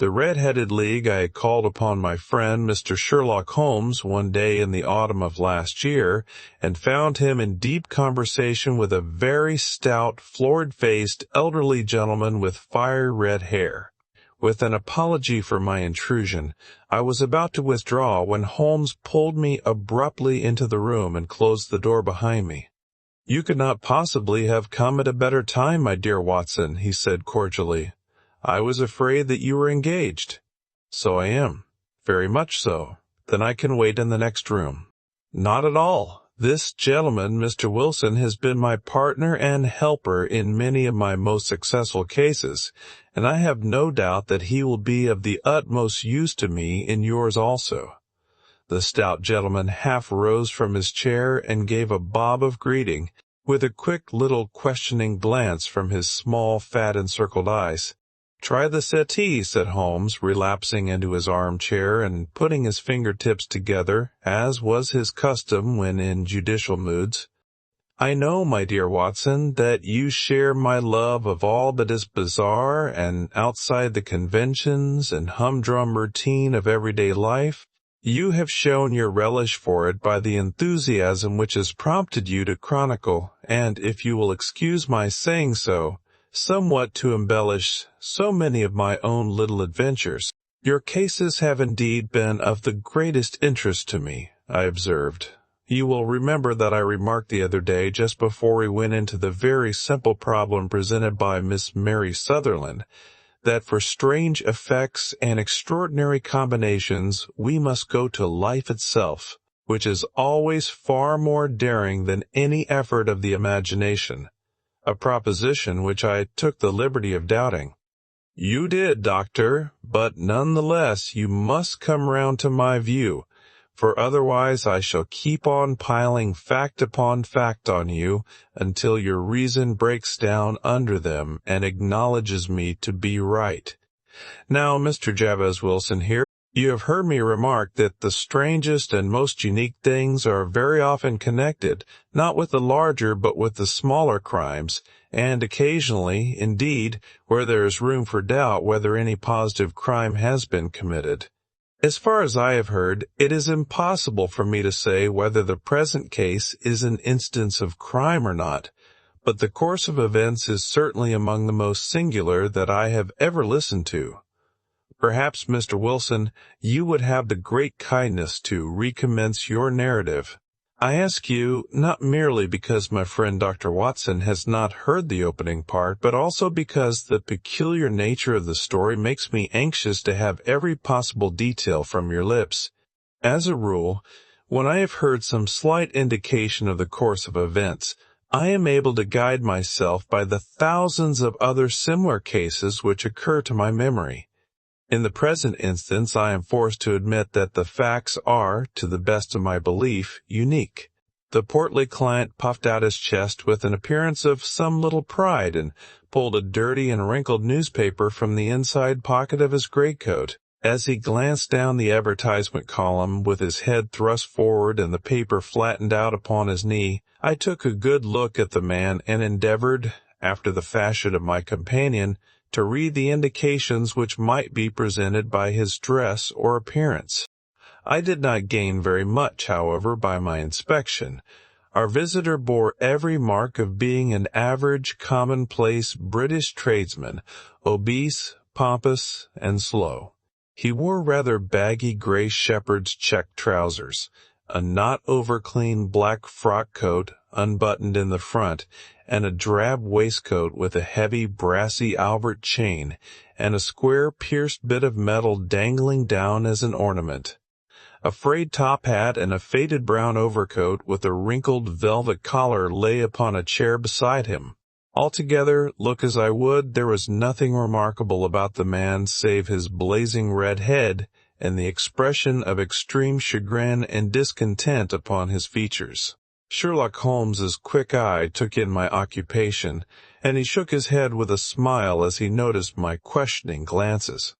The Redheaded League, I had called upon my friend Mr. Sherlock Holmes one day in the autumn of last year, and found him in deep conversation with a very stout, florid-faced, elderly gentleman with fiery red hair. With an apology for my intrusion, I was about to withdraw when Holmes pulled me abruptly into the room and closed the door behind me. "You could not possibly have come at a better time, my dear Watson," he said cordially. "I was afraid that you were engaged." "So I am. Very much so. Then I can wait in the next room." "Not at all. This gentleman, Mr. Wilson, has been my partner and helper in many of my most successful cases, and I have no doubt that he will be of the utmost use to me in yours also." The stout gentleman half rose from his chair and gave a bob of greeting, with a quick little questioning glance from his small, fat, encircled eyes. "Try the settee," said Holmes, relapsing into his armchair and putting his fingertips together, as was his custom when in judicial moods. "I know, my dear Watson, that you share my love of all that is bizarre and outside the conventions and humdrum routine of everyday life. You have shown your relish for it by the enthusiasm which has prompted you to chronicle, and, if you will excuse my saying so, somewhat to embellish so many of my own little adventures. Your cases have indeed been of the greatest interest to me," I observed. "You will remember that I remarked the other day, just before we went into the very simple problem presented by Miss Mary Sutherland, that for strange effects and extraordinary combinations we must go to life itself, which is always far more daring than any effort of the imagination. A proposition which I took the liberty of doubting." "You did, Doctor, but none the less you must come round to my view, for otherwise I shall keep on piling fact upon fact on you until your reason breaks down under them and acknowledges me to be right. Now, Mr. Jabez Wilson here, you have heard me remark that the strangest and most unique things are very often connected, not with the larger but with the smaller crimes, and occasionally, indeed, where there is room for doubt whether any positive crime has been committed. As far as I have heard, it is impossible for me to say whether the present case is an instance of crime or not, but the course of events is certainly among the most singular that I have ever listened to. Perhaps, Mr. Wilson, you would have the great kindness to recommence your narrative. I ask you, not merely because my friend Dr. Watson has not heard the opening part, but also because the peculiar nature of the story makes me anxious to have every possible detail from your lips. As a rule, when I have heard some slight indication of the course of events, I am able to guide myself by the thousands of other similar cases which occur to my memory. In the present instance, I am forced to admit that the facts are, to the best of my belief, unique. The portly client puffed out his chest with an appearance of some little pride and pulled a dirty and wrinkled newspaper from the inside pocket of his greatcoat. As he glanced down the advertisement column with his head thrust forward and the paper flattened out upon his knee, I took a good look at the man and endeavored, after the fashion of my companion, to read the indications which might be presented by his dress or appearance. I did not gain very much, however, by my inspection. Our visitor bore every mark of being an average, commonplace British tradesman, obese, pompous, and slow. He wore rather baggy gray shepherd's check trousers, a not over-clean black frock coat unbuttoned in the front, and a drab waistcoat with a heavy brassy Albert chain, and a square pierced bit of metal dangling down as an ornament. A frayed top hat and a faded brown overcoat with a wrinkled velvet collar lay upon a chair beside him. Altogether, look as I would, there was nothing remarkable about the man save his blazing red head and the expression of extreme chagrin and discontent upon his features. Sherlock Holmes's quick eye took in my occupation, and he shook his head with a smile as he noticed my questioning glances.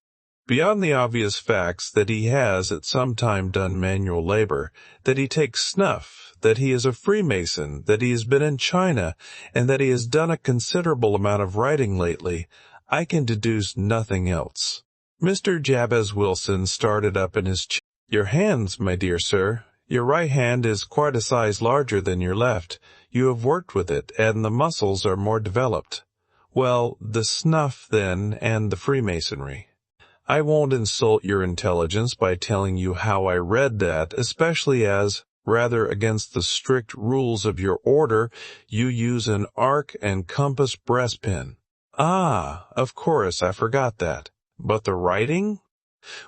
Beyond the obvious facts that he has at some time done manual labor, that he takes snuff, that he is a Freemason, that he has been in China, and that he has done a considerable amount of writing lately, I can deduce nothing else. Mr. Jabez Wilson started up in his chair. Your hands, my dear sir. Your right hand is quite a size larger than your left. You have worked with it, and the muscles are more developed. Well, the snuff, then, and the Freemasonry. I won't insult your intelligence by telling you how I read that, especially as, rather against the strict rules of your order, you use an arc and compass breastpin. Ah, of course, I forgot that. But the writing?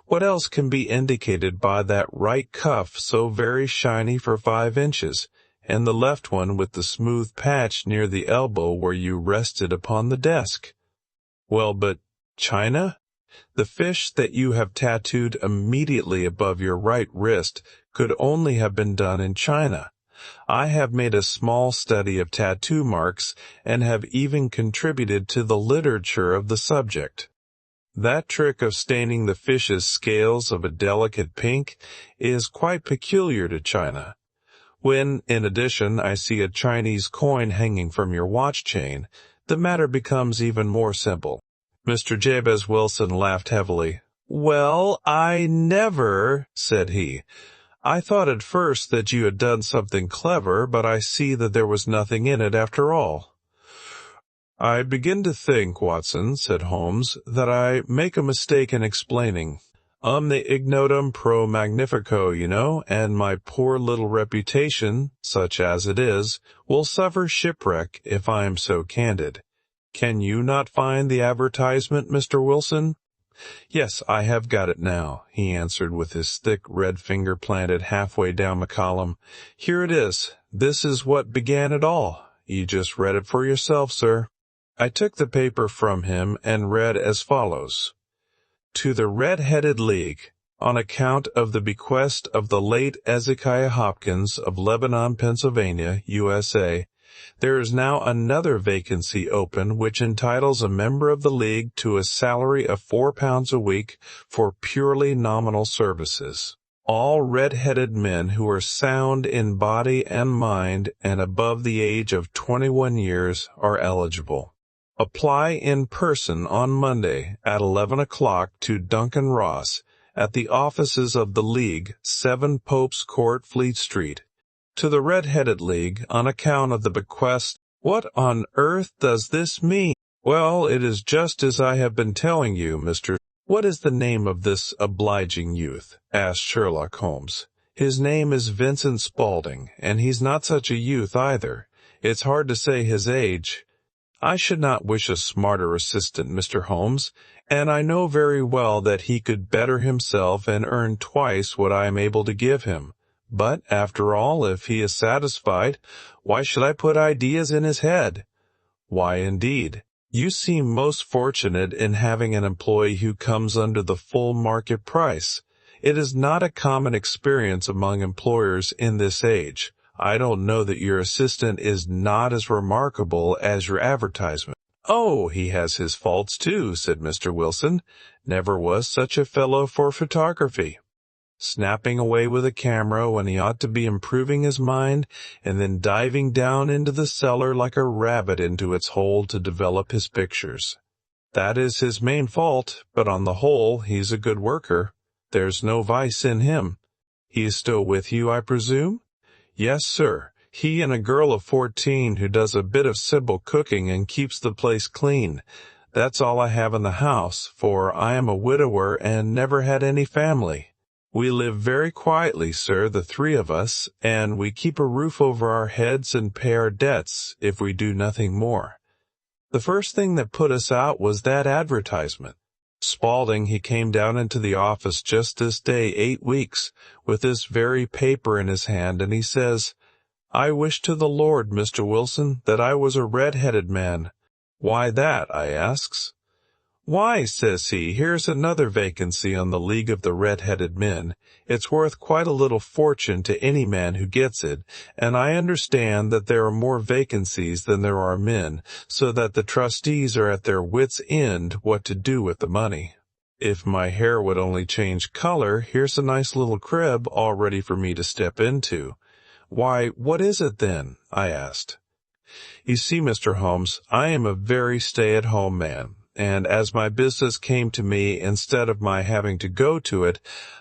What else can be indicated by that right cuff so very shiny for 5 inches, and the left one with the smooth patch near the elbow where you rested upon the desk? Well, but China? The fish that you have tattooed immediately above your right wrist could only have been done in China. I have made a small study of tattoo marks and have even contributed to the literature of the subject. That trick of staining the fish's scales of a delicate pink is quite peculiar to China. When, in addition, I see a Chinese coin hanging from your watch chain, the matter becomes even more simple. Mr. Jabez Wilson laughed heavily. Well, I never, said he. I thought at first that you had done something clever, but I see that there was nothing in it after all. I begin to think, Watson, said Holmes, that I make a mistake in explaining. Omne ignotum pro magnifico, you know, and my poor little reputation, such as it is, will suffer shipwreck if I am so candid. Can you not find the advertisement, Mr. Wilson? Yes, I have got it now, he answered with his thick red finger planted halfway down the column. Here it is. This is what began it all. You just read it for yourself, sir. I took the paper from him and read as follows. To the Redheaded League, on account of the bequest of the late Ezekiah Hopkins of Lebanon, Pennsylvania, USA, there is now another vacancy open which entitles a member of the League to a salary of £4 a week for purely nominal services. All red-headed men who are sound in body and mind and above the age of 21 years are eligible. Apply in person on Monday at 11 o'clock to Duncan Ross at the offices of the League, 7 Pope's Court, Fleet Street. To the Redheaded League, on account of the bequest. What on earth does this mean? Well, it is just as I have been telling you, Mr. What is the name of this obliging youth? Asked Sherlock Holmes. His name is Vincent Spaulding, and he's not such a youth either. It's hard to say his age. I should not wish a smarter assistant, Mr. Holmes, and I know very well that he could better himself and earn twice what I am able to give him. But, after all, if he is satisfied, why should I put ideas in his head? Why, indeed. You seem most fortunate in having an employee who comes under the full market price. It is not a common experience among employers in this age. I don't know that your assistant is not as remarkable as your advertisement. Oh, he has his faults too, said Mr. Wilson. Never was such a fellow for photography. Snapping away with a camera when he ought to be improving his mind, and then diving down into the cellar like a rabbit into its hole to develop his pictures. That is his main fault, but on the whole he's a good worker. There's no vice in him. He is still with you, I presume? Yes, sir. He and a girl of 14 who does a bit of simple cooking and keeps the place clean. That's all I have in the house, for I am a widower and never had any family. We live very quietly, sir, the 3 of us, and we keep a roof over our heads and pay our debts, if we do nothing more. The first thing that put us out was that advertisement. Spaulding, he came down into the office just this day 8 weeks, with this very paper in his hand, and he says, I wish to the Lord, Mr. Wilson, that I was a red-headed man. Why that? I asks. Why, says he, here's another vacancy on the League of the Redheaded Men. It's worth quite a little fortune to any man who gets it, and I understand that there are more vacancies than there are men, so that the trustees are at their wits' end what to do with the money. If my hair would only change color, here's a nice little crib all ready for me to step into. Why, what is it then? I asked. You see, Mr. Holmes, I am a very stay-at-home man. and as my business came to me instead of my having to go to it,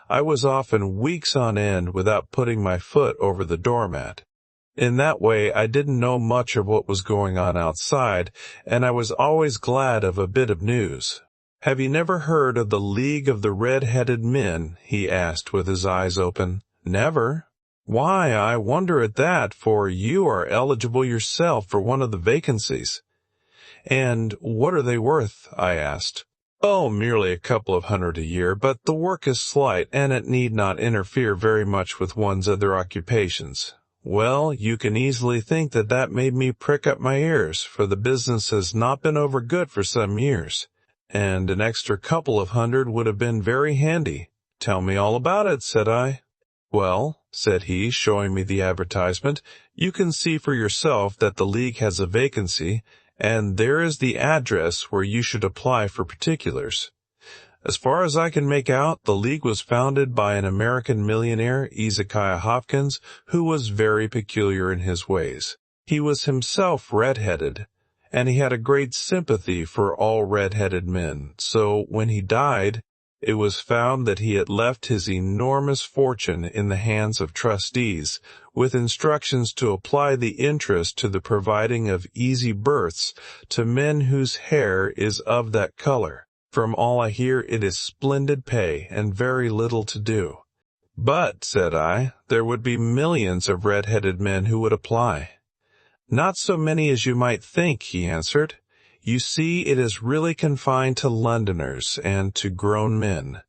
I was often weeks on end without putting my foot over the doormat. In that way, I didn't know much of what was going on outside, and I was always glad of a bit of news. "Have you never heard of the League of the Redheaded Men?" he asked with his eyes open. "Never." "Why, I wonder at that, for you are eligible yourself for one of the vacancies." "And what are they worth?" I asked. "Oh, merely a couple of hundred a year, but the work is slight, and it need not interfere very much with one's other occupations." Well, you can easily think that made me prick up my ears, for the business has not been over good for some years, and an extra couple of hundred would have been very handy. "Tell me all about it," said I. "Well," said he, showing me the advertisement, "you can see for yourself that the League has a vacancy, and there is the address where you should apply for particulars. As far as I can make out, the League was founded by an American millionaire, Ezekiah Hopkins, who was very peculiar in his ways. He was himself red-headed, and he had a great sympathy for all red-headed men, so when he died, it was found that he had left his enormous fortune in the hands of trustees, with instructions to apply the interest to the providing of easy berths to men whose hair is of that color. From all I hear, it is splendid pay and very little to do." "But," said I, "there would be millions of red-headed men who would apply." "Not so many as you might think," he answered. "You see, it is really confined to Londoners and to grown men.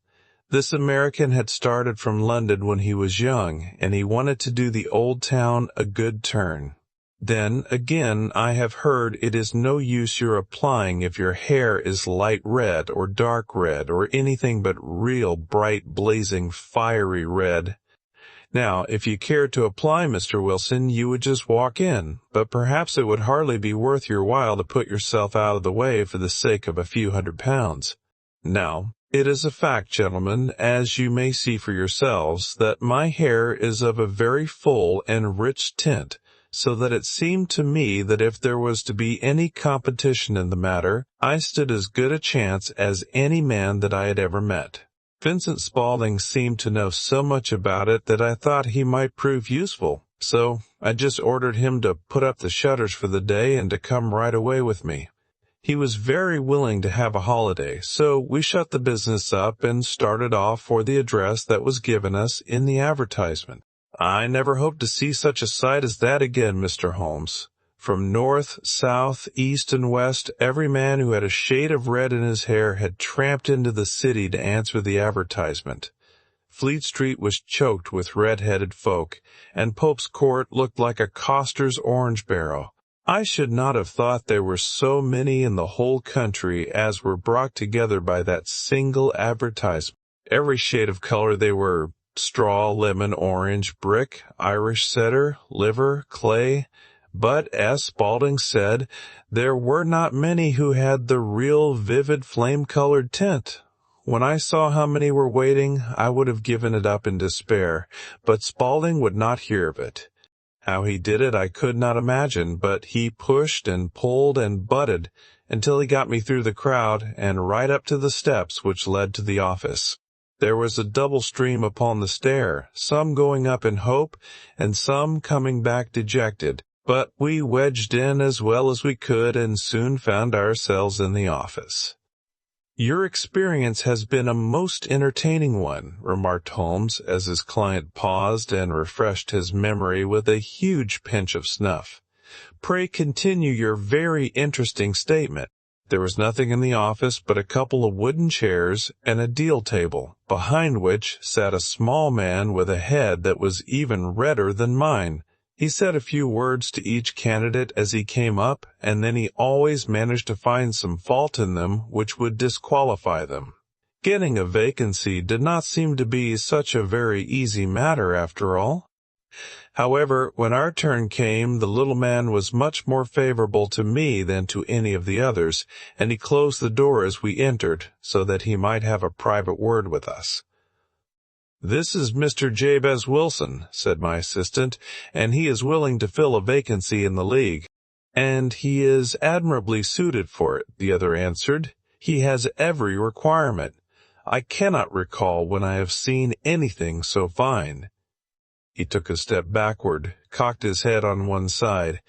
This American had started from London when he was young, and he wanted to do the old town a good turn. Then, again, I have heard it is no use your applying if your hair is light red or dark red or anything but real bright, blazing, fiery red. Now, if you cared to apply, Mr. Wilson, you would just walk in, but perhaps it would hardly be worth your while to put yourself out of the way for the sake of a few £100. Now, it is a fact, gentlemen, as you may see for yourselves, that my hair is of a very full and rich tint, so that it seemed to me that if there was to be any competition in the matter, I stood as good a chance as any man that I had ever met. Vincent Spaulding seemed to know so much about it that I thought he might prove useful, so I just ordered him to put up the shutters for the day and to come right away with me. He was very willing to have a holiday, so we shut the business up and started off for the address that was given us in the advertisement. I never hoped to see such a sight as that again, Mr. Holmes. From north, south, east, and west, every man who had a shade of red in his hair had tramped into the city to answer the advertisement. Fleet Street was choked with red-headed folk, and Pope's Court looked like a coster's orange barrel. I should not have thought there were so many in the whole country as were brought together by that single advertisement. Every shade of color they were: straw, lemon, orange, brick, Irish setter, liver, clay. But, as Spaulding said, there were not many who had the real vivid flame-colored tint. When I saw how many were waiting, I would have given it up in despair, but Spaulding would not hear of it. How he did it I could not imagine, but he pushed and pulled and butted until he got me through the crowd and right up to the steps which led to the office. There was a double stream upon the stair, some going up in hope, and some coming back dejected, but we wedged in as well as we could and soon found ourselves in the office. "Your experience has been a most entertaining one," remarked Holmes, as his client paused and refreshed his memory with a huge pinch of snuff. "Pray continue your very interesting statement." There was nothing in the office but a couple of wooden chairs and a deal table, behind which sat a small man with a head that was even redder than mine. He said a few words to each candidate as he came up, and then he always managed to find some fault in them which would disqualify them. Getting a vacancy did not seem to be such a very easy matter after all. However, when our turn came, the little man was much more favorable to me than to any of the others, and he closed the door as we entered, so that he might have a private word with us. "This is Mr. Jabez Wilson," said my assistant, "and he is willing to fill a vacancy in the League." "And he is admirably suited for it," the other answered. He has every requirement. I cannot recall when I have seen anything so fine." He took a step backward, cocked his head on one side,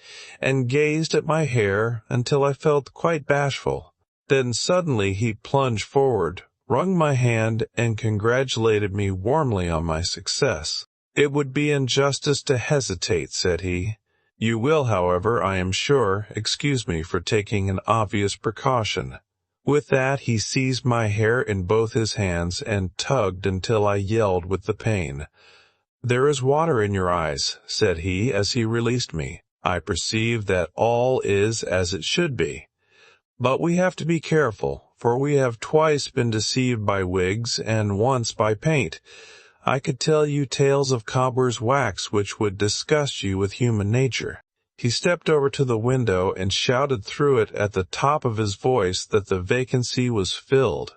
and gazed at my hair until I felt quite bashful. Then suddenly he plunged forward, wrung my hand, and congratulated me warmly on my success. "It would be injustice to hesitate," said he. "You will, however, I am sure, excuse me for taking an obvious precaution." With that he seized my hair in both his hands and tugged until I yelled with the pain. "There is water in your eyes," said he as he released me. "I perceive that all is as it should be. But we have to be careful, for we have twice been deceived by wigs and once by paint. I could tell you tales of cobbler's wax which would disgust you with human nature." He stepped over to the window and shouted through it at the top of his voice that the vacancy was filled.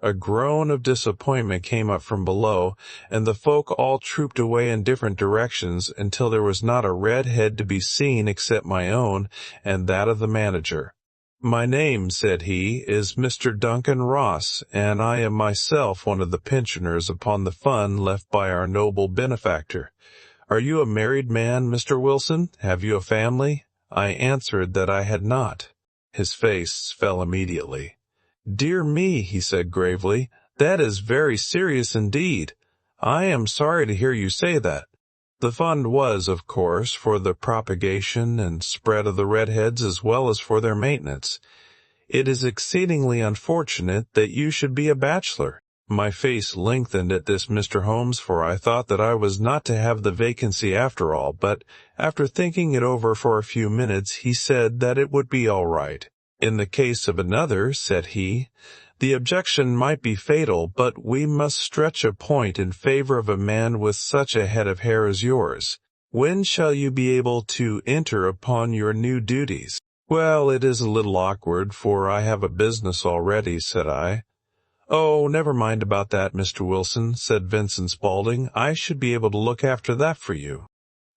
A groan of disappointment came up from below, and the folk all trooped away in different directions until there was not a red head to be seen except my own and that of the manager. "My name," said he, "is Mr. Duncan Ross, and I am myself one of the pensioners upon the fund left by our noble benefactor. Are you a married man, Mr. Wilson? Have you a family?" I answered that I had not. His face fell immediately. "Dear me," he said gravely, "that is very serious indeed. I am sorry to hear you say that." The fund was, of course, for the propagation and spread of the redheads as well as for their maintenance. "It is exceedingly unfortunate that you should be a bachelor." My face lengthened at this, Mr. Holmes, for I thought that I was not to have the vacancy after all, but after thinking it over for a few minutes, he said that it would be all right. "In the case of another," said he, "the objection might be fatal, but we must stretch a point in favor of a man with such a head of hair as yours. When shall you be able to enter upon your new duties?" "Well, it is a little awkward, for I have a business already," said I. "Oh, never mind about that, Mr. Wilson," said Vincent Spaulding. "I should be able to look after that for you."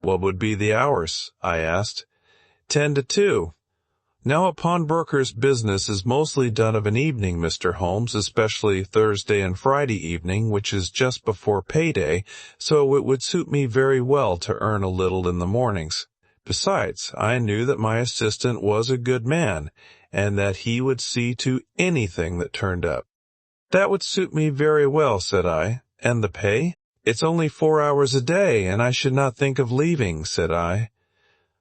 "What would be the hours?" I asked. 10 to 2. Now a pawnbroker's business is mostly done of an evening, Mr. Holmes, especially Thursday and Friday evening, which is just before payday, so it would suit me very well to earn a little in the mornings. Besides, I knew that my assistant was a good man, and that he would see to anything that turned up. "That would suit me very well," said I. "And the pay?" "It's only 4 hours a day, and I should not think of leaving," said I.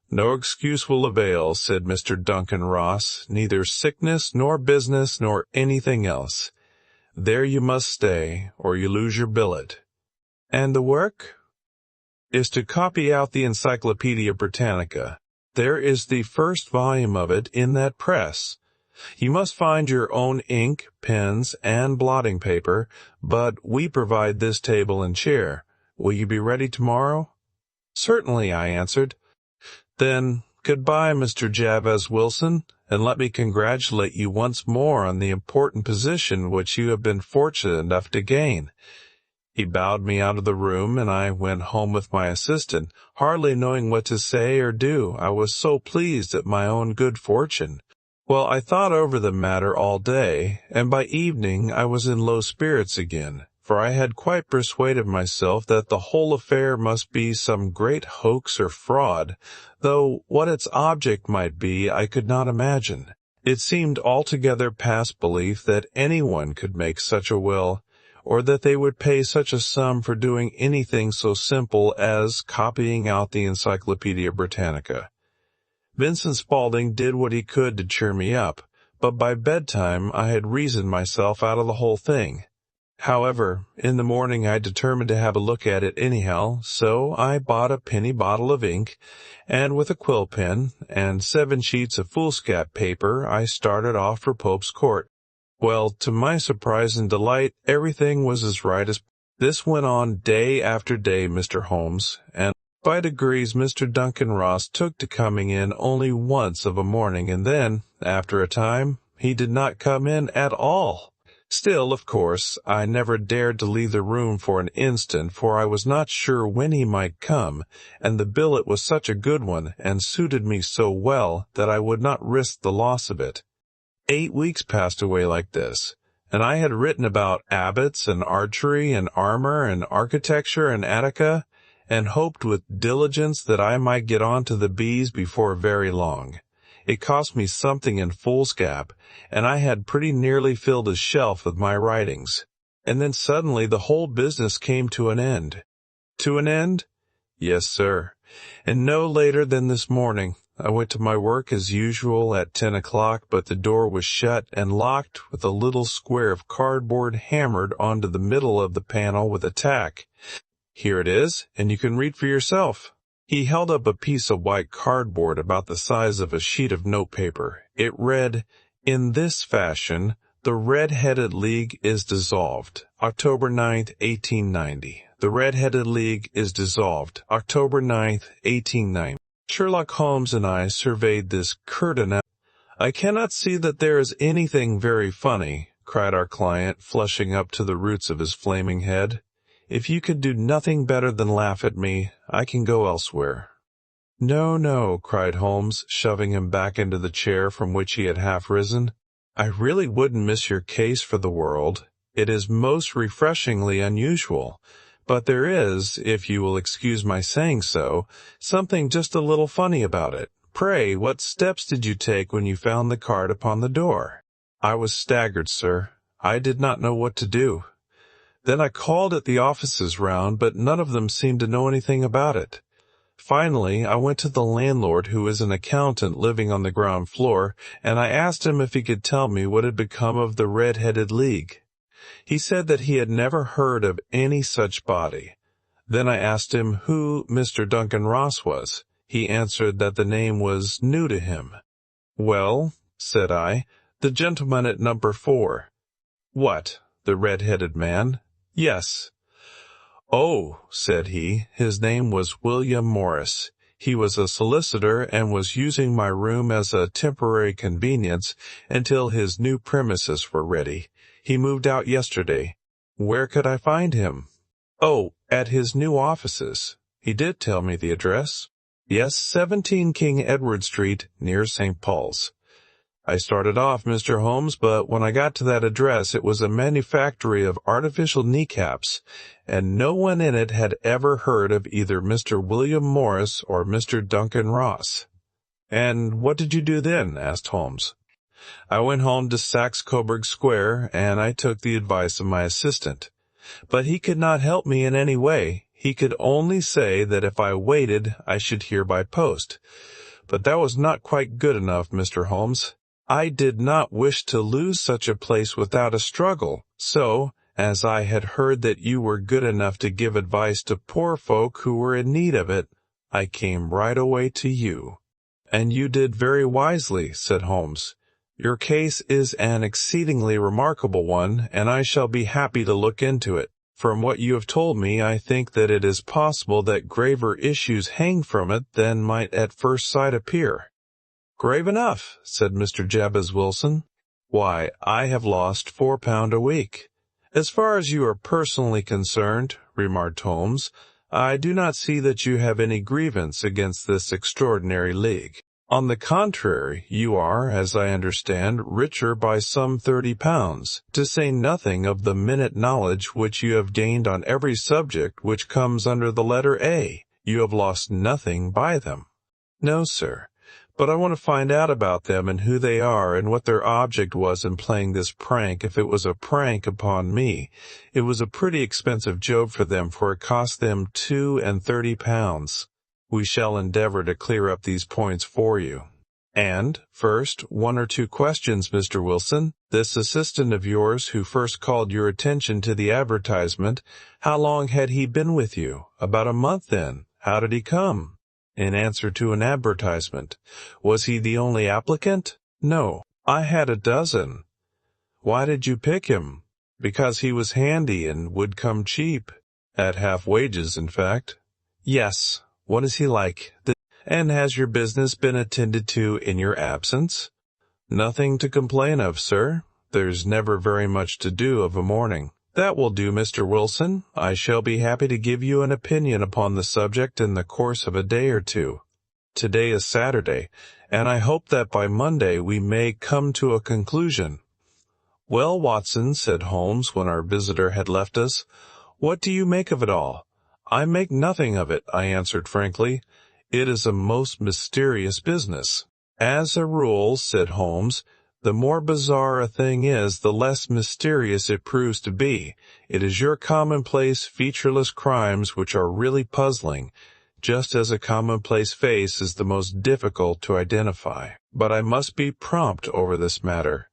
"No excuse will avail," said Mr. Duncan Ross, "neither sickness nor business nor anything else. There you must stay, or you lose your billet." "And the work?" "Is to copy out the Encyclopedia Britannica. There is the first volume of it in that press. You must find your own ink, pens, and blotting paper, but we provide this table and chair. Will you be ready tomorrow?" "Certainly," I answered. "Then, goodbye, Mr. Jabez Wilson, and let me congratulate you once more on the important position which you have been fortunate enough to gain." He bowed me out of the room, and I went home with my assistant, hardly knowing what to say or do. I was so pleased at my own good fortune. Well, I thought over the matter all day, and by evening I was in low spirits again, for I had quite persuaded myself that the whole affair must be some great hoax or fraud, though what its object might be I could not imagine. It seemed altogether past belief that anyone could make such a will, or that they would pay such a sum for doing anything so simple as copying out the Encyclopedia Britannica. Vincent Spaulding did what he could to cheer me up, but by bedtime I had reasoned myself out of the whole thing. However, in the morning I determined to have a look at it anyhow, so I bought a penny bottle of ink, and with a quill pen and 7 sheets of foolscap paper I started off for Pope's Court. Well, to my surprise and delight, everything was as right as... This went on day after day, Mr. Holmes, and by degrees Mr. Duncan Ross took to coming in only once of a morning, and then, after a time, he did not come in at all. Still, of course, I never dared to leave the room for an instant, for I was not sure when he might come, and the billet was such a good one, and suited me so well, that I would not risk the loss of it. 8 weeks passed away like this, and I had written about abbots and archery and armor and architecture and Attica, and hoped with diligence that I might get on to the bees before very long. It cost me something in foolscap, and I had pretty nearly filled a shelf with my writings. And then suddenly the whole business came to an end. To an end? Yes, sir. And no later than this morning. I went to my work as usual at 10 o'clock, but the door was shut and locked with a little square of cardboard hammered onto the middle of the panel with a tack. Here it is, and you can read for yourself. He held up a piece of white cardboard about the size of a sheet of notepaper. It read, "In this fashion, the Redheaded League is dissolved. October 9th, 1890. The Redheaded League is dissolved. October 9th, 1890. Sherlock Holmes and I surveyed this curt announcement. "I cannot see that there is anything very funny," cried our client, flushing up to the roots of his flaming head. "If you could do nothing better than laugh at me, I can go elsewhere." "No, no," cried Holmes, shoving him back into the chair from which he had half risen. "I really wouldn't miss your case for the world. It is most refreshingly unusual. But there is, if you will excuse my saying so, something just a little funny about it. Pray, what steps did you take when you found the card upon the door?" "I was staggered, sir. I did not know what to do. Then I called at the offices round, but none of them seemed to know anything about it. Finally, I went to the landlord, who is an accountant living on the ground floor, and I asked him if he could tell me what had become of the Redheaded League. He said that he had never heard of any such body. Then I asked him who Mr. Duncan Ross was. He answered that the name was new to him. "Well," said I, "the gentleman at number 4. "What, the red-headed man?" "Yes." "Oh," said he, "his name was William Morris. He was a solicitor and was using my room as a temporary convenience until his new premises were ready. He moved out yesterday." "Where could I find him?" "Oh, at his new offices. He did tell me the address." "Yes, 17 King Edward Street, near St. Paul's. I started off, Mr. Holmes, but when I got to that address it was a manufactory of artificial kneecaps, and no one in it had ever heard of either Mr. William Morris or Mr. Duncan Ross." "And what did you do then?" asked Holmes. "I went home to Saxe-Coburg Square, and I took the advice of my assistant. But he could not help me in any way. He could only say that if I waited I should hear by post. But that was not quite good enough, Mr. Holmes. I did not wish to lose such a place without a struggle, so, as I had heard that you were good enough to give advice to poor folk who were in need of it, I came right away to you." "And you did very wisely," said Holmes. "Your case is an exceedingly remarkable one, and I shall be happy to look into it. From what you have told me, I think that it is possible that graver issues hang from it than might at first sight appear." "Grave enough," said Mr. Jabez Wilson. "Why, I have lost £4 a week." "As far as you are personally concerned," remarked Holmes, "I do not see that you have any grievance against this Extraordinary League. On the contrary, you are, as I understand, richer by some £30, to say nothing of the minute knowledge which you have gained on every subject which comes under the letter A. You have lost nothing by them." "No, sir. But I want to find out about them and who they are and what their object was in playing this prank. If it was a prank upon me, it was a pretty expensive job for them, for it cost them £32. We shall endeavor to clear up these points for you. And, first, 1 or 2 questions, Mr. Wilson. This assistant of yours who first called your attention to the advertisement, how long had he been with you? About a month, then. How did he come? In answer to an advertisement. Was he the only applicant? No, I had a dozen. Why did you pick him? Because he was handy and would come cheap. At half wages, in fact. Yes. What is he like? And has your business been attended to in your absence? Nothing to complain of, sir. There's never very much to do of a morning. That will do, Mr. Wilson. I shall be happy to give you an opinion upon the subject in the course of a day or two. Today is Saturday, and I hope that by Monday we may come to a conclusion." "Well, Watson," said Holmes when our visitor had left us, "what do you make of it all?" "I make nothing of it," I answered frankly. "It is a most mysterious business." "As a rule," said Holmes, "the more bizarre a thing is, the less mysterious it proves to be. It is your commonplace, featureless crimes which are really puzzling, just as a commonplace face is the most difficult to identify. But I must be prompt over this matter."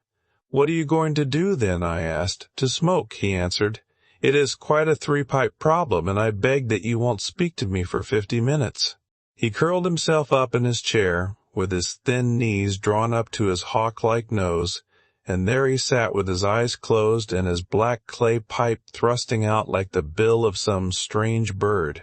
"What are you going to do, then?" I asked. "To smoke," he answered. "It is quite a three-pipe problem, and I beg that you won't speak to me for 50 minutes. He curled himself up in his chair, with his thin knees drawn up to his hawk-like nose, and there he sat with his eyes closed and his black clay pipe thrusting out like the bill of some strange bird.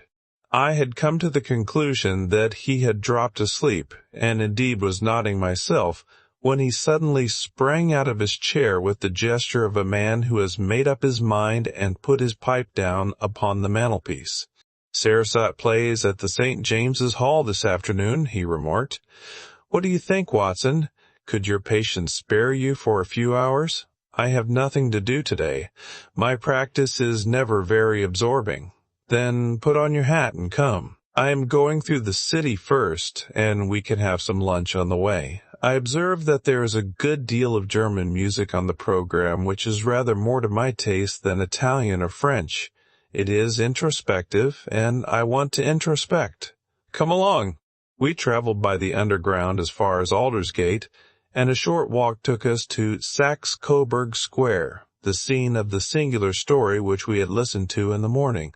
I had come to the conclusion that he had dropped asleep, and indeed was nodding myself, when he suddenly sprang out of his chair with the gesture of a man who has made up his mind and put his pipe down upon the mantelpiece. "Sarasate plays at the St. James's Hall this afternoon," he remarked. "What do you think, Watson? Could your patient spare you for a few hours? I have nothing to do today. My practice is never very absorbing." "Then put on your hat and come. I am going through the city first, and we can have some lunch on the way. I observe that there is a good deal of German music on the program, which is rather more to my taste than Italian or French. It is introspective, and I want to introspect. Come along." We traveled by the underground as far as Aldersgate, and a short walk took us to Saxe-Coburg Square, the scene of the singular story which we had listened to in the morning.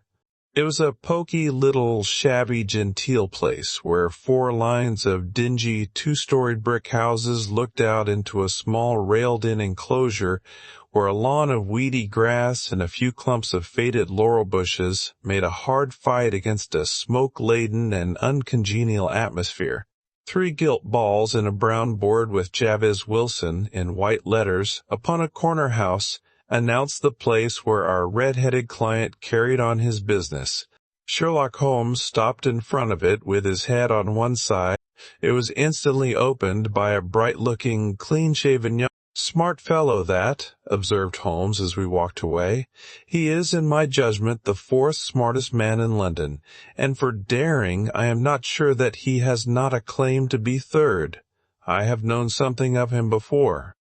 It was a poky little shabby genteel place, where 4 lines of dingy 2-storied brick houses looked out into a small railed-in enclosure where a lawn of weedy grass and a few clumps of faded laurel bushes made a hard fight against a smoke-laden and uncongenial atmosphere. 3 gilt balls and a brown board with Jabez Wilson in white letters upon a corner house announced the place where our red-headed client carried on his business. Sherlock Holmes stopped in front of it with his head on one side. It was instantly opened by a bright-looking, clean-shaven young "Smart fellow, that," observed Holmes as we walked away. "He is, in my judgment, the 4th smartest man in London, and for daring I am not sure that he has not a claim to be 3rd. I have known something of him before."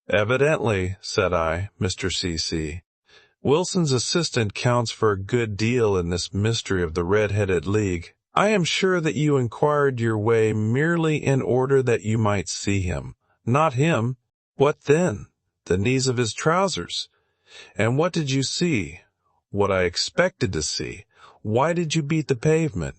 "Evidently," said I, "Mr. C.C. Wilson's assistant counts for a good deal in this mystery of the Redheaded League. I am sure that you inquired your way merely in order that you might see him. Not him. What then? The knees of his trousers. And what did you see?" "What I expected to see. Why did you beat the pavement?"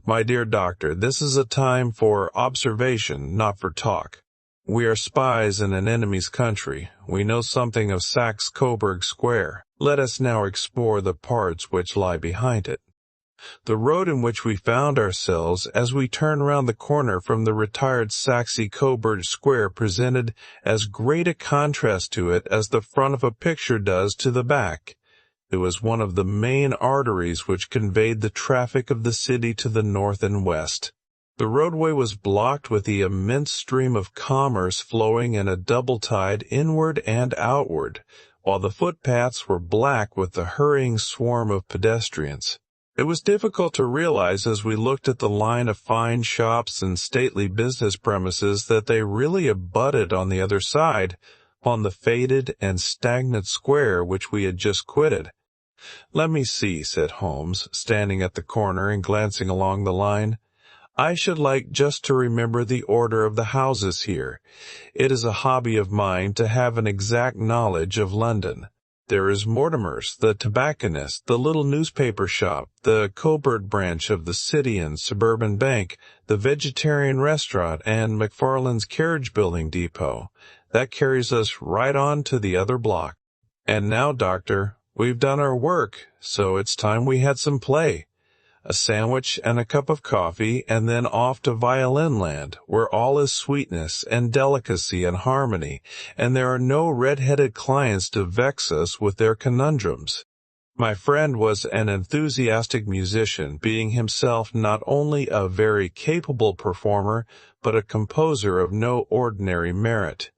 "My dear doctor, this is a time for observation, not for talk. We are spies in an enemy's country. We know something of Saxe-Coburg Square. Let us now explore the parts which lie behind it." The road in which we found ourselves as we turned round the corner from the retired Saxe-Coburg Square presented as great a contrast to it as the front of a picture does to the back. It was one of the main arteries which conveyed the traffic of the city to the north and west. The roadway was blocked with the immense stream of commerce flowing in a double tide inward and outward, while the footpaths were black with the hurrying swarm of pedestrians. It was difficult to realize as we looked at the line of fine shops and stately business premises that they really abutted on the other side, on the faded and stagnant square which we had just quitted. "Let me see," said Holmes, standing at the corner and glancing along the line. "I should like just to remember the order of the houses here. It is a hobby of mine to have an exact knowledge of London. There is Mortimer's, the tobacconist, the little newspaper shop, the Coburg branch of the City and Suburban Bank, the vegetarian restaurant, and McFarland's carriage-building depot. That carries us right on to the other block. And now, Doctor, we've done our work, so it's time we had some play. A sandwich and a cup of coffee, and then off to Violin Land, where all is sweetness and delicacy and harmony, and there are no red-headed clients to vex us with their conundrums." My friend was an enthusiastic musician, being himself not only a very capable performer, but a composer of no ordinary merit.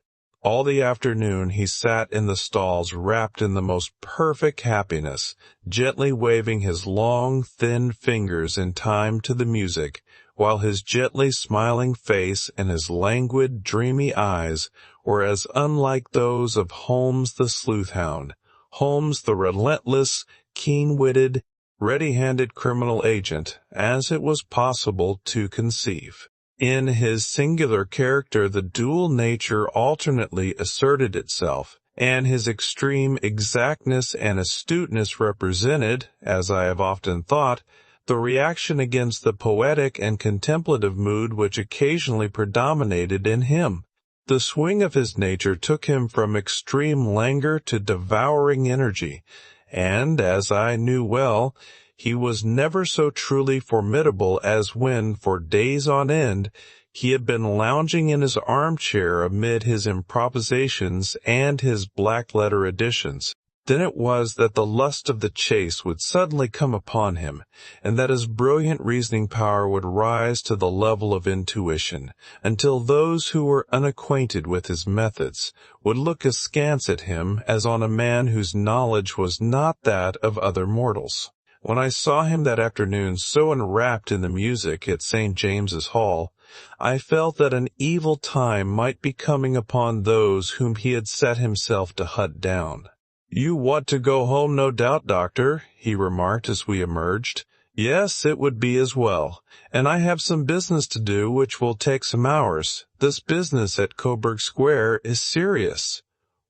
All the afternoon he sat in the stalls wrapped in the most perfect happiness, gently waving his long, thin fingers in time to the music, while his gently smiling face and his languid, dreamy eyes were as unlike those of Holmes the sleuth-hound, Holmes the relentless, keen-witted, ready-handed criminal agent, as it was possible to conceive. In his singular character the dual nature alternately asserted itself, and his extreme exactness and astuteness represented, as I have often thought, the reaction against the poetic and contemplative mood which occasionally predominated in him. The swing of his nature took him from extreme languor to devouring energy, and, as I knew well, he was never so truly formidable as when, for days on end, he had been lounging in his armchair amid his improvisations and his black-letter editions. Then it was that the lust of the chase would suddenly come upon him, and that his brilliant reasoning power would rise to the level of intuition, until those who were unacquainted with his methods would look askance at him as on a man whose knowledge was not that of other mortals. When I saw him that afternoon so enwrapped in the music at St. James's Hall, I felt that an evil time might be coming upon those whom he had set himself to hunt down. "You want to go home, no doubt, Doctor," he remarked as we emerged. "Yes, it would be as well. And I have some business to do which will take some hours. This business at Coburg Square is serious."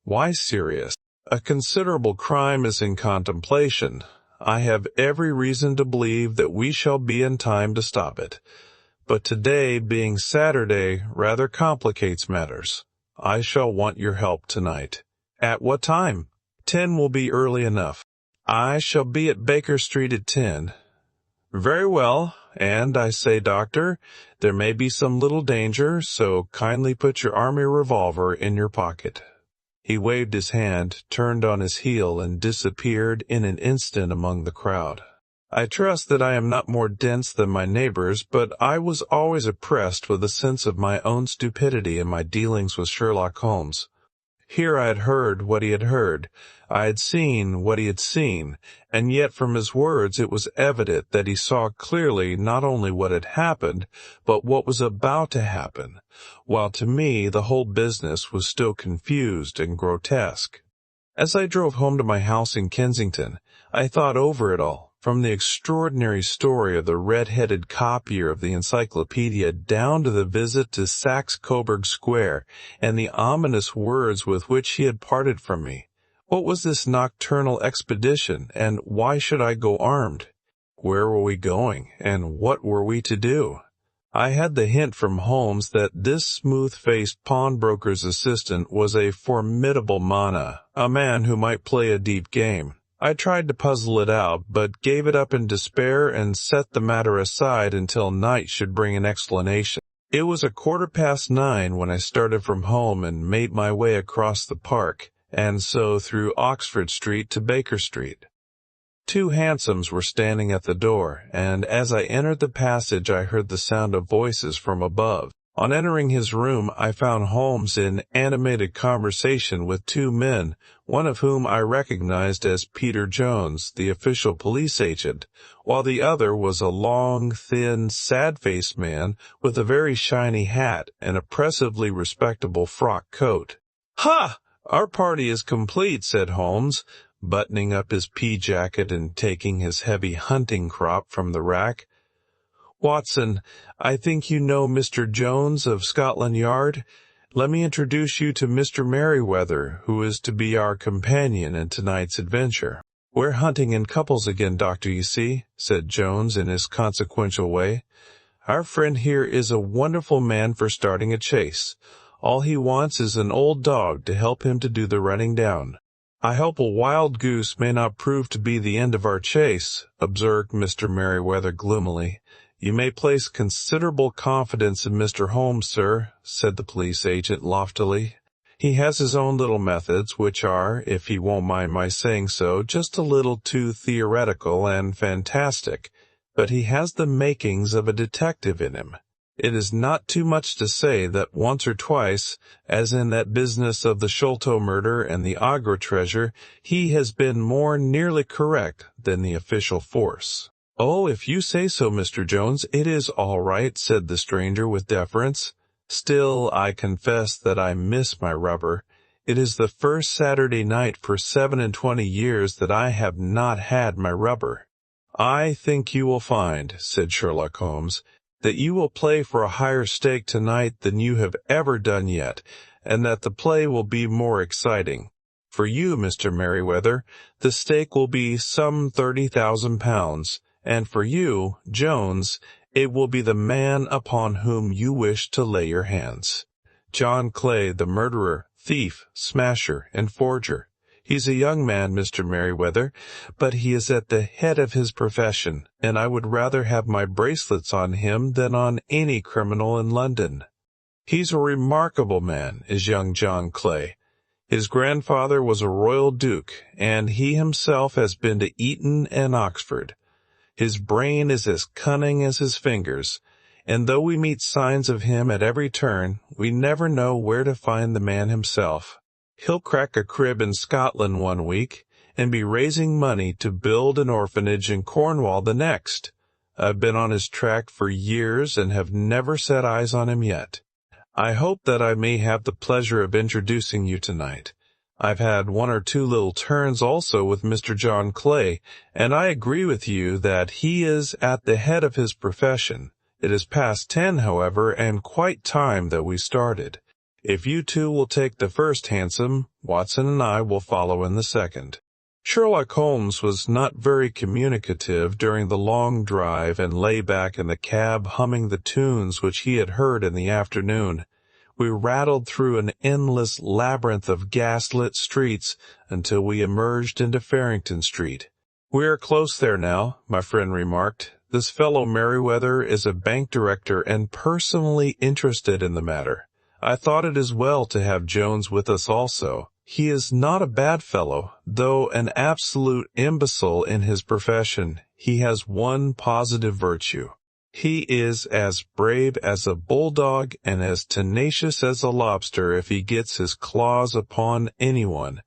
"Why serious?" "A considerable crime is in contemplation. I have every reason to believe that we shall be in time to stop it. But today, being Saturday, rather complicates matters. I shall want your help tonight." "At what time?" 10 will be early enough." "I shall be at Baker Street at 10. "Very well. And I say, Doctor, there may be some little danger, so kindly put your army revolver in your pocket." He waved his hand, turned on his heel, and disappeared in an instant among the crowd. I trust that I am not more dense than my neighbors, but I was always oppressed with a sense of my own stupidity in my dealings with Sherlock Holmes. Here I had heard what he had heard, I had seen what he had seen, and yet from his words it was evident that he saw clearly not only what had happened, but what was about to happen, while to me the whole business was still confused and grotesque. As I drove home to my house in Kensington, I thought over it all, from the extraordinary story of the red-headed copier of the Encyclopedia down to the visit to Saxe-Coburg Square and the ominous words with which he had parted from me. What was this nocturnal expedition, and why should I go armed? Where were we going, and what were we to do? I had the hint from Holmes that this smooth-faced pawnbroker's assistant was a formidable mana, a man who might play a deep game. I tried to puzzle it out, but gave it up in despair and set the matter aside until night should bring an explanation. It was 9:15 when I started from home and made my way across the park, and so through Oxford Street to Baker Street. 2 hansoms were standing at the door, and as I entered the passage I heard the sound of voices from above. On entering his room, I found Holmes in animated conversation with 2 men, one of whom I recognized as Peter Jones, the official police agent, while the other was a long, thin, sad-faced man with a very shiny hat and oppressively respectable frock coat. "Ha! Our party is complete," said Holmes, buttoning up his pea-jacket and taking his heavy hunting crop from the rack. "Watson, I think you know Mr. Jones of Scotland Yard. Let me introduce you to Mr. Merryweather, who is to be our companion in tonight's adventure." "We're hunting in couples again, Doctor, you see," said Jones in his consequential way. "Our friend here is a wonderful man for starting a chase. All he wants is an old dog to help him to do the running down." "I hope a wild goose may not prove to be the end of our chase," observed Mr. Merryweather gloomily. "You may place considerable confidence in Mr. Holmes, sir," said the police agent loftily. He has his own little methods, which are, if he won't mind my saying so, just a little too theoretical and fantastic, but he has the makings of a detective in him. It is not too much to say that once or twice, as in that business of the Sholto murder and the Agra treasure, he has been more nearly correct than the official force. "Oh, if you say so, Mr. Jones, it is all right," said the stranger with deference. "Still, I confess that I miss my rubber. It is the first Saturday night for 27 years that I have not had my rubber." "I think you will find," said Sherlock Holmes, "that you will play for a higher stake tonight than you have ever done yet, and that the play will be more exciting. For you, Mr. Merryweather, the stake will be some £30,000, and for you, Jones, it will be the man upon whom you wish to lay your hands. John Clay, the murderer, thief, smasher, and forger. He's a young man, Mr. Merryweather, but he is at the head of his profession, and I would rather have my bracelets on him than on any criminal in London. He's a remarkable man, is young John Clay. His grandfather was a royal duke, and he himself has been to Eton and Oxford. His brain is as cunning as his fingers, and though we meet signs of him at every turn, we never know where to find the man himself. He'll crack a crib in Scotland one week, and be raising money to build an orphanage in Cornwall the next. I've been on his track for years and have never set eyes on him yet. I hope that I may have the pleasure of introducing you tonight. I've had one or two little turns also with Mr. John Clay, and I agree with you that he is at the head of his profession. It is past 10, however, and quite time that we started. If you two will take the first hansom, Watson and I will follow in the second." Sherlock Holmes was not very communicative during the long drive and lay back in the cab humming the tunes which he had heard in the afternoon. We rattled through an endless labyrinth of gas-lit streets until we emerged into Farrington Street. "We are close there now," my friend remarked. "This fellow Merryweather is a bank director and personally interested in the matter. I thought it as well to have Jones with us also. He is not a bad fellow, though an absolute imbecile in his profession. He has one positive virtue. He is as brave as a bulldog and as tenacious as a lobster if he gets his claws upon anyone.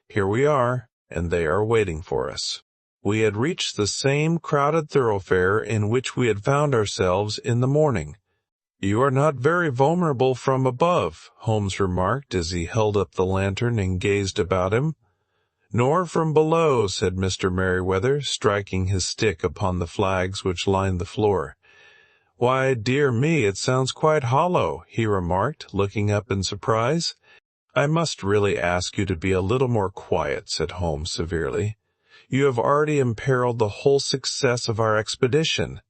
Here we are, and they are waiting for us." We had reached the same crowded thoroughfare in which we had found ourselves in the morning. "You are not very vulnerable from above," Holmes remarked as he held up the lantern and gazed about him. "Nor from below," said Mr. Merryweather, striking his stick upon the flags which lined the floor. "Why, dear me, it sounds quite hollow," he remarked, looking up in surprise. "I must really ask you to be a little more quiet," said Holmes severely. "You have already imperiled the whole success of our expedition.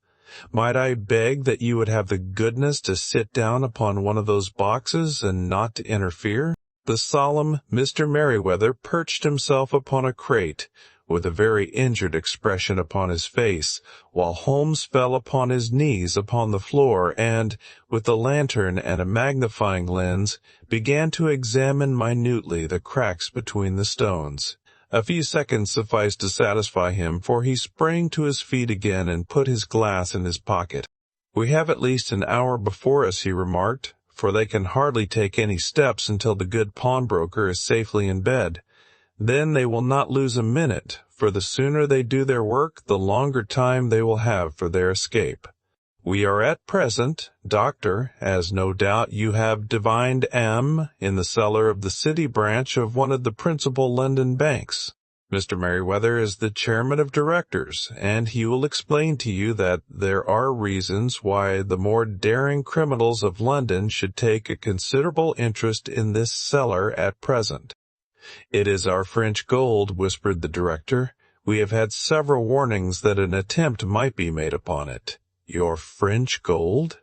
Might I beg that you would have the goodness to sit down upon one of those boxes and not to interfere?" The solemn Mr. Merryweather perched himself upon a crate, with a very injured expression upon his face, while Holmes fell upon his knees upon the floor and, with the lantern and a magnifying lens, began to examine minutely the cracks between the stones. A few seconds sufficed to satisfy him, for he sprang to his feet again and put his glass in his pocket. "We have at least an hour before us," he remarked, "for they can hardly take any steps until the good pawnbroker is safely in bed. Then they will not lose a minute, for the sooner they do their work, the longer time they will have for their escape. We are at present, Doctor, as no doubt you have divined, in the cellar of the City branch of one of the principal London banks. Mr. Merryweather is the chairman of directors, and he will explain to you that there are reasons why the more daring criminals of London should take a considerable interest in this cellar at present." "It is our French gold," whispered the director. "We have had several warnings that an attempt might be made upon it." "Your French gold?"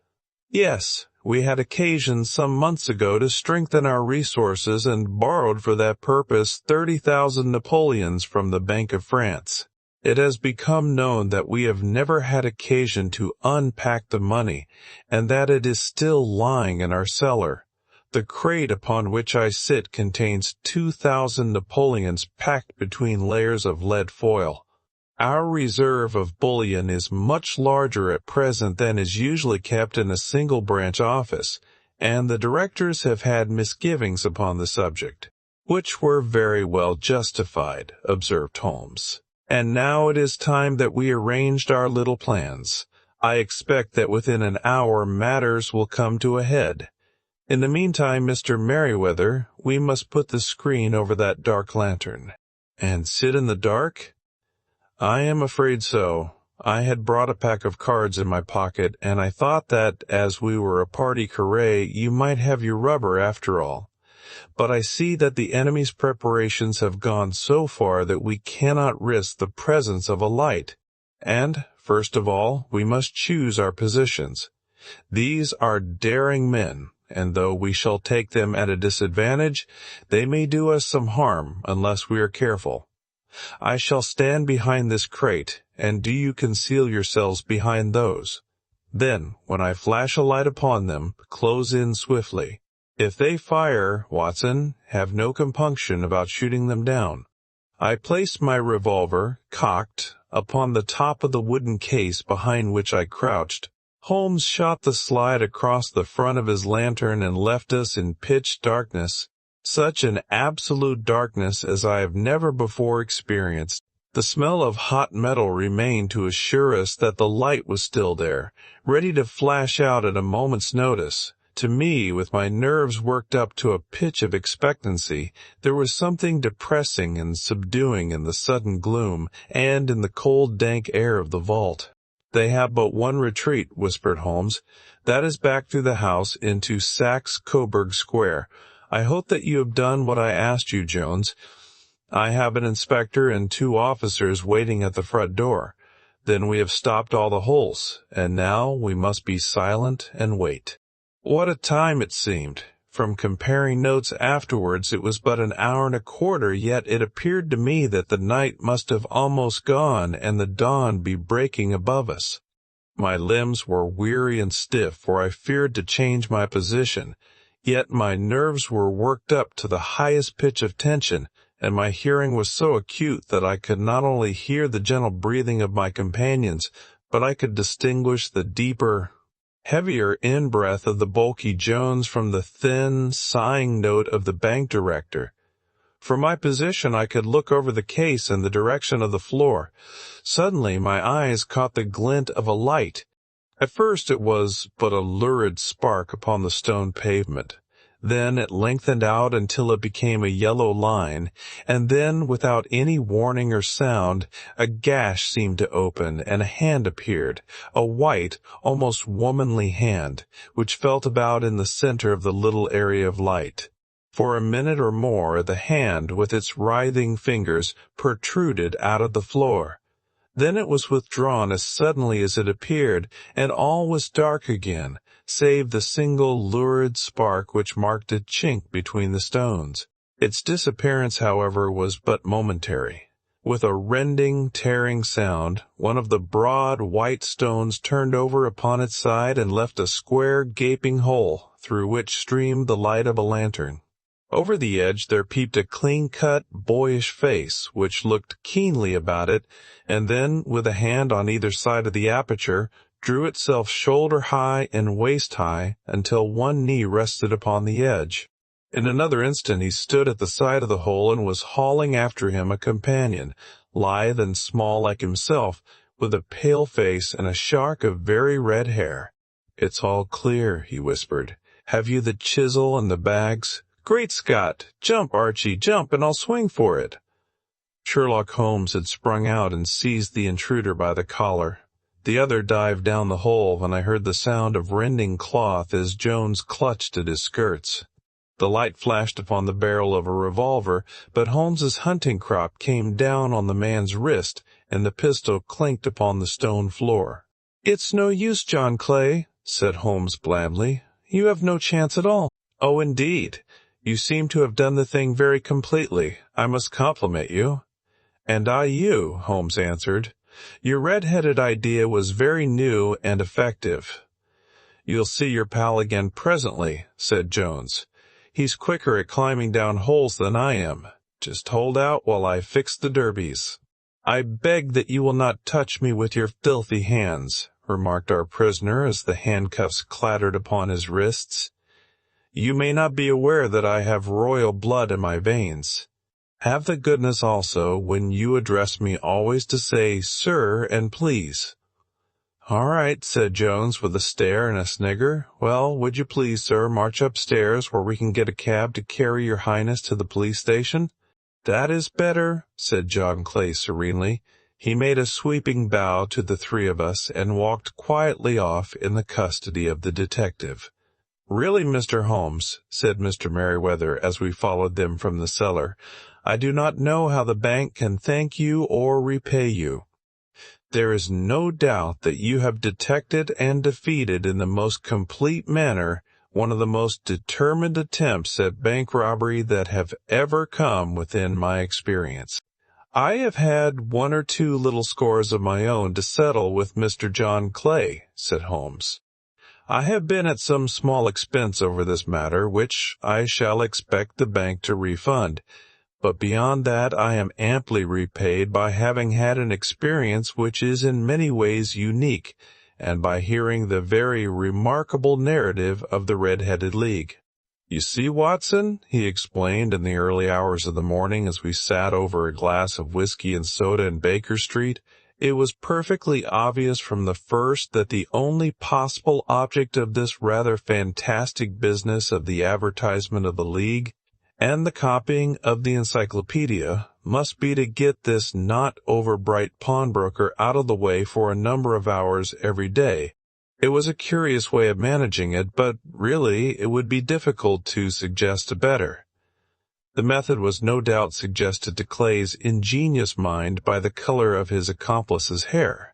"Yes, we had occasion some months ago to strengthen our resources and borrowed for that purpose 30,000 Napoleons from the Bank of France. It has become known that we have never had occasion to unpack the money, and that it is still lying in our cellar. The crate upon which I sit contains 2,000 Napoleons packed between layers of lead foil. Our reserve of bullion is much larger at present than is usually kept in a single branch office, and the directors have had misgivings upon the subject, which were very well justified, observed Holmes. And now it is time that we arranged our little plans. I expect that within an hour matters will come to a head. In the meantime, Mr. Merriweather, we must put the screen over that dark lantern. And sit in the dark? I am afraid so. I had brought a pack of cards in my pocket, and I thought that, as we were a party carré, you might have your rubber after all. But I see that the enemy's preparations have gone so far that we cannot risk the presence of a light. And, first of all, we must choose our positions. These are daring men, and though we shall take them at a disadvantage, they may do us some harm unless we are careful. I shall stand behind this crate, and do you conceal yourselves behind those. Then, when I flash a light upon them, close in swiftly. If they fire, Watson, have no compunction about shooting them down. I placed my revolver, cocked, upon the top of the wooden case behind which I crouched. Holmes shot the slide across the front of his lantern and left us in pitch darkness. Such an absolute darkness as I have never before experienced. The smell of hot metal remained to assure us that the light was still there, ready to flash out at a moment's notice. To me, with my nerves worked up to a pitch of expectancy, there was something depressing and subduing in the sudden gloom and in the cold, dank air of the vault. "They have but one retreat," whispered Holmes. "That is back through the house into Saxe-Coburg Square. I hope that you have done what I asked you, Jones. I have an inspector and 2 officers waiting at the front door. Then we have stopped all the holes, and now we must be silent and wait." What a time it seemed! From comparing notes afterwards, it was but an hour and a quarter, yet it appeared to me that the night must have almost gone and the dawn be breaking above us. My limbs were weary and stiff, for I feared to change my position. Yet my nerves were worked up to the highest pitch of tension, and my hearing was so acute that I could not only hear the gentle breathing of my companions, but I could distinguish the deeper, heavier in-breath of the bulky Jones from the thin, sighing note of the bank director. From my position I could look over the case in the direction of the floor. Suddenly my eyes caught the glint of a light. At first it was but a lurid spark upon the stone pavement. Then it lengthened out until it became a yellow line, and then, without any warning or sound, a gash seemed to open, and a hand appeared, a white, almost womanly hand, which felt about in the center of the little area of light. For a minute or more the hand, with its writhing fingers, protruded out of the floor. Then it was withdrawn as suddenly as it appeared, and all was dark again, save the single lurid spark which marked a chink between the stones. Its disappearance, however, was but momentary. With a rending, tearing sound, one of the broad, white stones turned over upon its side and left a square, gaping hole, through which streamed the light of a lantern. Over the edge there peeped a clean-cut, boyish face, which looked keenly about it, and then, with a hand on either side of the aperture, drew itself shoulder-high and waist-high until one knee rested upon the edge. In another instant he stood at the side of the hole and was hauling after him a companion, lithe and small like himself, with a pale face and a shock of very red hair. "It's all clear," he whispered. "Have you the chisel and the bags? Great Scott! Jump, Archie, jump, and I'll swing for it." Sherlock Holmes had sprung out and seized the intruder by the collar. The other dived down the hole, and I heard the sound of rending cloth as Jones clutched at his skirts. The light flashed upon the barrel of a revolver, but Holmes's hunting crop came down on the man's wrist, and the pistol clinked upon the stone floor. "It's no use, John Clay," said Holmes blandly. "You have no chance at all." "Oh, indeed. You seem to have done the thing very completely. I must compliment you." "And I you," Holmes answered. "Your red-headed idea was very new and effective." "You'll see your pal again presently," said Jones. He's quicker at climbing down holes than I am. Just hold out while I fix the derbies." "I beg that you will not touch me with your filthy hands," remarked our prisoner as the handcuffs clattered upon his wrists. "You may not be aware that I have royal blood in my veins. Have the goodness also, when you address me, always to say 'sir' and 'please.'" "All right," said Jones with a stare and a snigger. "Well, would you please, sir, march upstairs where we can get a cab to carry your highness to the police station?" "That is better," said John Clay serenely. He made a sweeping bow to the three of us and walked quietly off in the custody of the detective. "Really, Mr. Holmes," said Mr. Merriweather as we followed them from the cellar, "I do not know how the bank can thank you or repay you. There is no doubt that you have detected and defeated in the most complete manner one of the most determined attempts at bank robbery that have ever come within my experience. I have had one or two little scores of my own to settle with Mr. John Clay," said Holmes. "I have been at some small expense over this matter, which I shall expect the bank to refund. But beyond that I am amply repaid by having had an experience which is in many ways unique, and by hearing the very remarkable narrative of the Redheaded League. You see, Watson," he explained in the early hours of the morning as we sat over a glass of whiskey and soda in Baker Street, "it was perfectly obvious from the first that the only possible object of this rather fantastic business of the advertisement of the League and the copying of the Encyclopedia must be to get this not over-bright pawnbroker out of the way for a number of hours every day. It was a curious way of managing it, but really it would be difficult to suggest a better. The method was no doubt suggested to Clay's ingenious mind by the color of his accomplice's hair.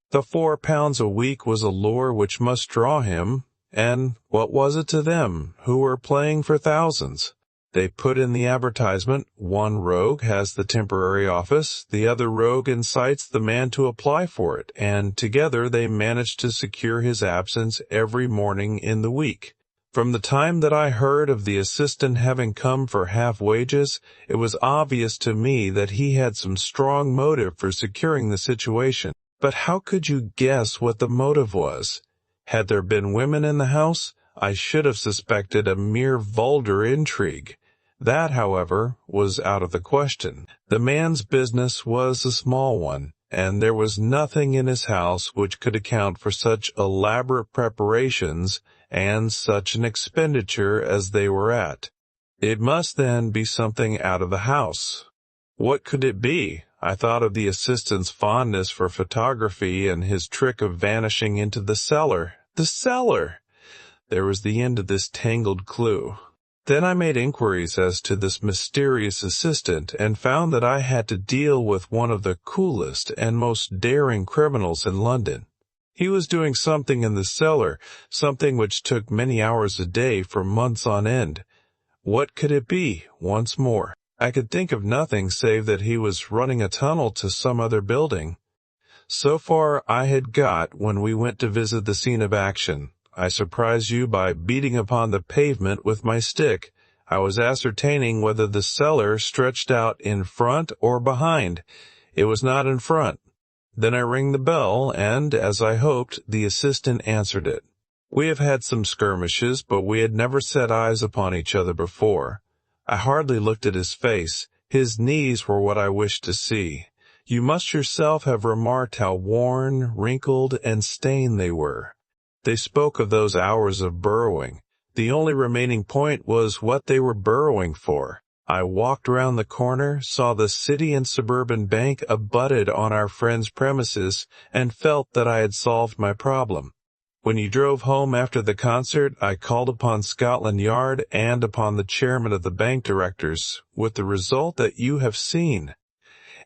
The £4 a week was a lure which must draw him, and what was it to them, who were playing for thousands? They put in the advertisement, one rogue has the temporary office, the other rogue incites the man to apply for it, and together they managed to secure his absence every morning in the week. From the time that I heard of the assistant having come for half wages, it was obvious to me that he had some strong motive for securing the situation. But how could you guess what the motive was? Had there been women in the house, I should have suspected a mere vulgar intrigue. That, however, was out of the question. The man's business was a small one, and there was nothing in his house which could account for such elaborate preparations and such an expenditure as they were at. It must then be something out of the house. What could it be? I thought of the assistant's fondness for photography and his trick of vanishing into the cellar. The cellar! There was the end of this tangled clue. Then I made inquiries as to this mysterious assistant and found that I had to deal with one of the coolest and most daring criminals in London. He was doing something in the cellar, something which took many hours a day for months on end. What could it be, once more? I could think of nothing save that he was running a tunnel to some other building. So far I had got when we went to visit the scene of action. I surprised you by beating upon the pavement with my stick. I was ascertaining whether the cellar stretched out in front or behind. It was not in front. Then I rang the bell, and, as I hoped, the assistant answered it. We have had some skirmishes, but we had never set eyes upon each other before. I hardly looked at his face. His knees were what I wished to see. You must yourself have remarked how worn, wrinkled, and stained they were. They spoke of those hours of burrowing. The only remaining point was what they were burrowing for. I walked round the corner, saw the City and Suburban Bank abutted on our friend's premises, and felt that I had solved my problem. When you drove home after the concert, I called upon Scotland Yard and upon the chairman of the bank directors, with the result that you have seen.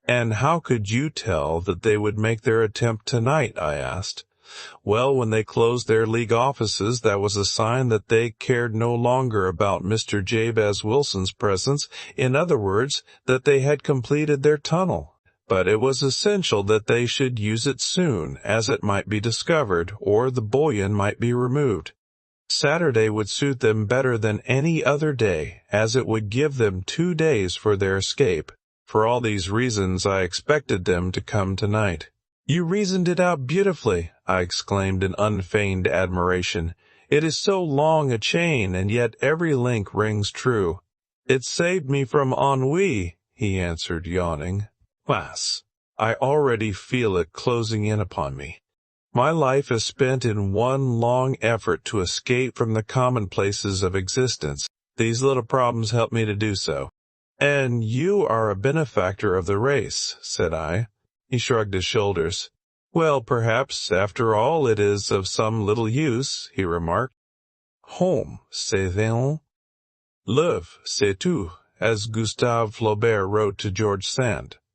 And how could you tell that they would make their attempt tonight? I asked. Well, when they closed their league offices, that was a sign that they cared no longer about Mr. Jabez Wilson's presence, in other words, that they had completed their tunnel. But it was essential that they should use it soon, as it might be discovered, or the bullion might be removed. Saturday would suit them better than any other day, as it would give them 2 days for their escape. For all these reasons, I expected them to come tonight. You reasoned it out beautifully, I exclaimed in unfeigned admiration. It is so long a chain, and yet every link rings true. It saved me from ennui, he answered, yawning. Alas, I already feel it closing in upon me. My life is spent in one long effort to escape from the commonplaces of existence. These little problems help me to do so. And you are a benefactor of the race, said I. He shrugged his shoulders. Well, perhaps, after all, it is of some little use, he remarked. Home, c'est vain. L'œuvre, c'est tout, as Gustave Flaubert wrote to George Sand.